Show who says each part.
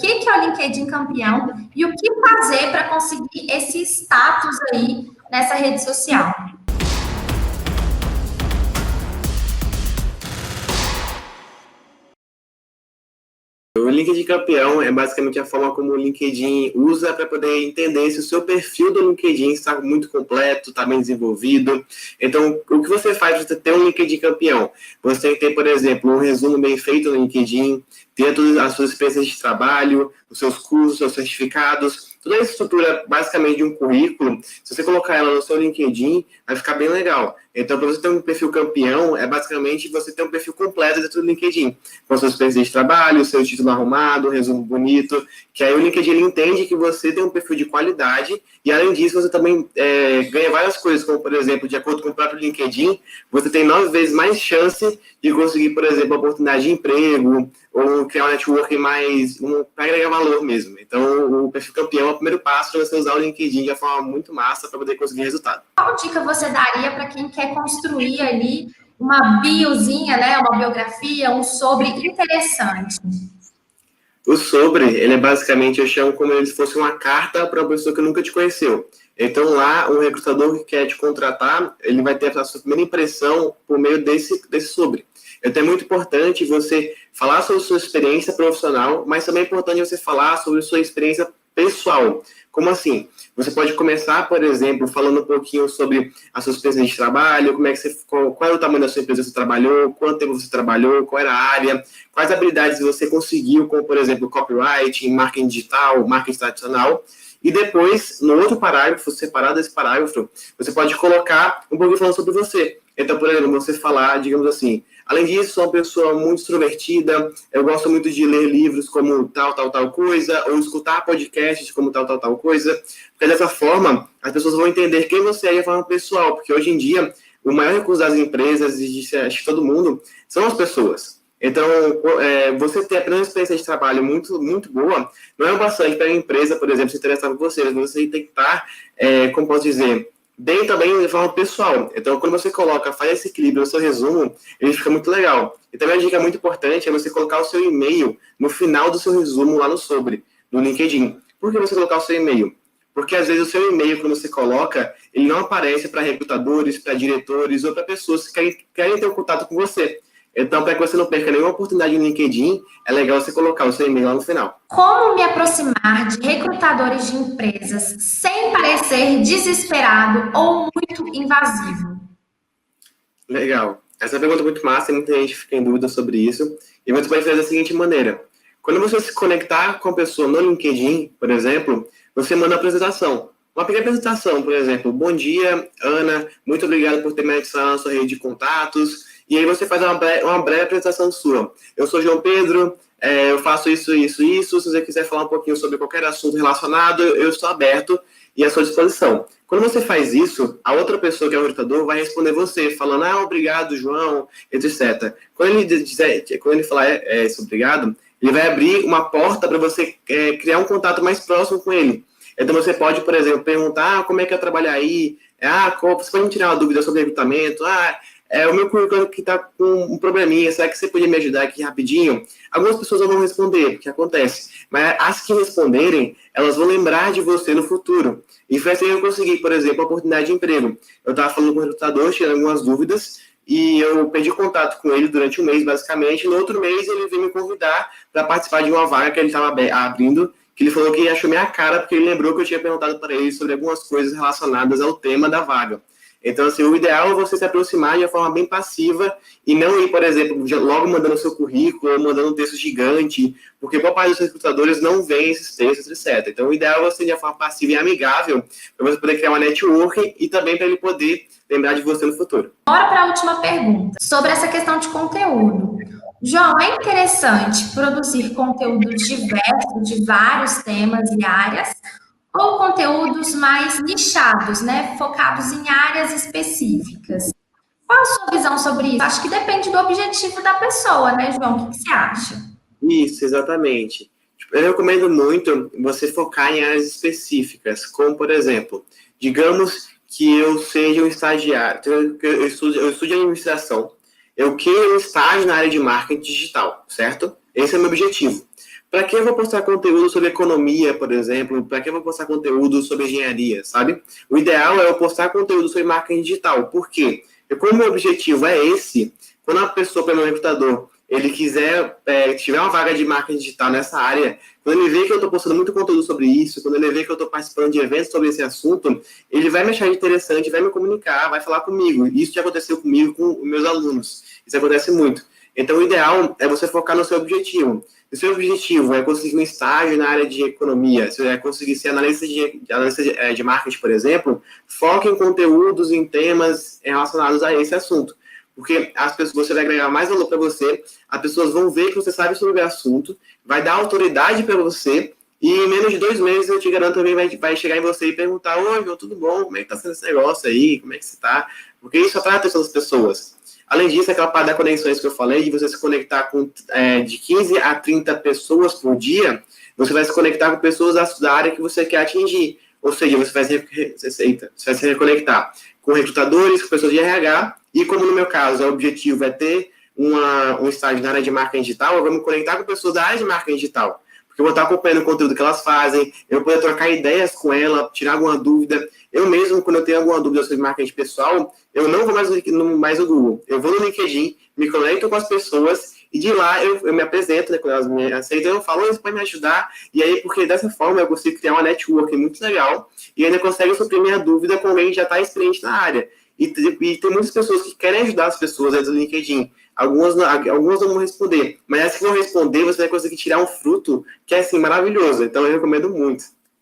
Speaker 1: que é o LinkedIn campeão e o que fazer para conseguir esse status aí nessa rede social.
Speaker 2: O LinkedIn campeão é basicamente a forma como o LinkedIn usa para poder entender se o seu perfil do LinkedIn está muito completo, está bem desenvolvido. Então, o que você faz para você ter um LinkedIn campeão? Você tem que ter, por exemplo, um resumo bem feito no LinkedIn, ter todas as suas experiências de trabalho, os seus cursos, os seus certificados, toda a estrutura basicamente de um currículo. Se você colocar ela no seu LinkedIn, vai ficar bem legal. Então, para você ter um perfil campeão, é basicamente você ter um perfil completo dentro do LinkedIn, com as suas experiências de trabalho, o seu título arrumado, um resumo bonito, que aí o LinkedIn ele entende que você tem um perfil de qualidade e, além disso, você também ganha várias coisas, como, por exemplo, de acordo com o próprio LinkedIn, você tem 9 vezes mais chance de conseguir, por exemplo, uma oportunidade de emprego ou criar um networking mais, para agregar valor mesmo. Então, o perfil campeão é o primeiro passo para você usar o LinkedIn de uma forma muito massa para poder conseguir resultado.
Speaker 1: Qual dica você daria para quem quer construir ali uma biozinha, né, uma biografia, um sobre interessante?
Speaker 2: O sobre, ele é basicamente, eu chamo como se fosse uma carta para uma pessoa que nunca te conheceu. Então, lá, um recrutador que quer te contratar, ele vai ter a sua primeira impressão por meio desse sobre. Então, é muito importante você falar sobre a sua experiência profissional, mas também é importante você falar sobre a sua experiência pessoal. Como assim? Você pode começar, por exemplo, falando um pouquinho sobre a sua experiência de trabalho, qual é o tamanho da sua empresa que você trabalhou, quanto tempo você trabalhou, qual era a área, quais habilidades você conseguiu, como, por exemplo, copywriting, marketing digital, marketing tradicional. E depois, no outro parágrafo, separado desse parágrafo, você pode colocar um pouquinho falando sobre você. Então, por exemplo, você falar, digamos assim, além disso, sou uma pessoa muito extrovertida, eu gosto muito de ler livros como tal coisa, ou escutar podcasts como tal coisa, porque dessa forma, as pessoas vão entender quem você é de forma pessoal, porque hoje em dia, o maior recurso das empresas e de todo mundo são as pessoas. Então, você ter apenas uma experiência de trabalho muito, muito boa, não é o bastante para a empresa, por exemplo, se interessar por você, mas você tem que estar, como posso dizer, bem também de forma pessoal. Então, quando você faz esse equilíbrio no seu resumo, ele fica muito legal. E também a dica muito importante é você colocar o seu e-mail no final do seu resumo lá no LinkedIn. Por que você colocar o seu e-mail? Porque, às vezes, o seu e-mail, quando você coloca, ele não aparece para recrutadores, para diretores ou para pessoas que querem ter um contato com você. Então, para que você não perca nenhuma oportunidade no LinkedIn, é legal você colocar o seu e-mail lá no final.
Speaker 1: Como me aproximar de recrutadores de empresas sem parecer desesperado ou muito invasivo?
Speaker 2: Legal. Essa pergunta é muito massa, muita gente fica em dúvida sobre isso. E você pode fazer da seguinte maneira. Quando você se conectar com a pessoa no LinkedIn, por exemplo, você manda uma apresentação. Uma pequena apresentação, por exemplo. Bom dia, Ana. Muito obrigado por ter me adicionado na sua rede de contatos. E aí você faz uma breve apresentação sua. Eu sou João Pedro, eu faço isso. Se você quiser falar um pouquinho sobre qualquer assunto relacionado, eu estou aberto e à sua disposição. Quando você faz isso, a outra pessoa que é o recrutador vai responder você, falando, obrigado, João, etc. Quando ele falar obrigado, ele vai abrir uma porta para você criar um contato mais próximo com ele. Então, você pode, por exemplo, perguntar como é que é trabalhar aí, você pode me tirar uma dúvida sobre recrutamento, o meu currículo que está com um probleminha, será que você podia me ajudar aqui rapidinho? Algumas pessoas não vão responder, porque acontece. Mas as que responderem, elas vão lembrar de você no futuro. E foi assim que eu consegui, por exemplo, uma oportunidade de emprego. Eu estava falando com o recrutador, tirando algumas dúvidas, e eu perdi contato com ele durante um mês, basicamente. No outro mês, ele veio me convidar para participar de uma vaga que ele estava abrindo, que ele falou que achou minha cara, porque ele lembrou que eu tinha perguntado para ele sobre algumas coisas relacionadas ao tema da vaga. Então, assim, o ideal é você se aproximar de uma forma bem passiva e não ir, por exemplo, logo mandando o seu currículo ou mandando um texto gigante, porque boa parte dos recrutadores não veem esses textos, etc. Então, o ideal é você ir de uma forma passiva e amigável para você poder criar uma network e também para ele poder lembrar de você no futuro.
Speaker 1: Bora para a última pergunta, sobre essa questão de conteúdo. João, é interessante produzir conteúdos diversos de vários temas e áreas, ou conteúdos mais nichados, né? Focados em áreas específicas. Qual a sua visão sobre isso? Acho que depende do objetivo da pessoa, né, João? O que você acha?
Speaker 2: Isso, exatamente. Eu recomendo muito você focar em áreas específicas, como, por exemplo, digamos que eu seja um estagiário, eu estude administração, eu quero um estágio na área de marketing digital, certo? Esse é o meu objetivo. Para que eu vou postar conteúdo sobre economia, por exemplo? Para que eu vou postar conteúdo sobre engenharia, sabe? O ideal é eu postar conteúdo sobre marketing digital. Por quê? Porque como o meu objetivo é esse, quando a pessoa, pelo recrutador, ele quiser, tiver uma vaga de marketing digital nessa área, quando ele vê que eu estou postando muito conteúdo sobre isso, quando ele vê que eu estou participando de eventos sobre esse assunto, ele vai me achar interessante, vai me comunicar, vai falar comigo. Isso já aconteceu comigo, com meus alunos. Isso acontece muito. Então, o ideal é você focar no seu objetivo. Se o seu objetivo é conseguir um estágio na área de economia, se é conseguir ser analista de marketing, por exemplo, foque em conteúdos, em temas relacionados a esse assunto. Porque as pessoas, você vai agregar mais valor para você, as pessoas vão ver que você sabe sobre o assunto, vai dar autoridade para você, e em menos de 2 meses, eu te garanto, também vai chegar em você e perguntar: oi, João, tudo bom? Como é que tá sendo esse negócio aí? Como é que você tá? Porque isso atrai a atenção das pessoas. Além disso, aquela parte das conexões que eu falei, de você se conectar com de 15 a 30 pessoas por dia, você vai se conectar com pessoas da área que você quer atingir. Ou seja, você vai se reconectar com recrutadores, com pessoas de RH, e como no meu caso, o objetivo é ter um estágio na área de marketing digital, eu vou me conectar com pessoas da área de marketing digital. Porque eu vou estar acompanhando o conteúdo que elas fazem, eu vou poder trocar ideias com ela, tirar alguma dúvida. Eu mesmo, quando eu tenho alguma dúvida sobre marketing pessoal, eu não vou mais no Google. Eu vou no LinkedIn, me conecto com as pessoas e de lá eu me apresento, né, quando elas me aceitam, eu falo: você pode me ajudar? E aí, porque dessa forma eu consigo criar uma network muito legal e ainda consegue suprir minha dúvida com alguém que já está experiente na área. E tem muitas pessoas que querem ajudar as pessoas dentro do LinkedIn. Algumas não vão responder, mas as que vão responder, você vai conseguir tirar um fruto que é, assim, maravilhoso. Então, eu recomendo muito.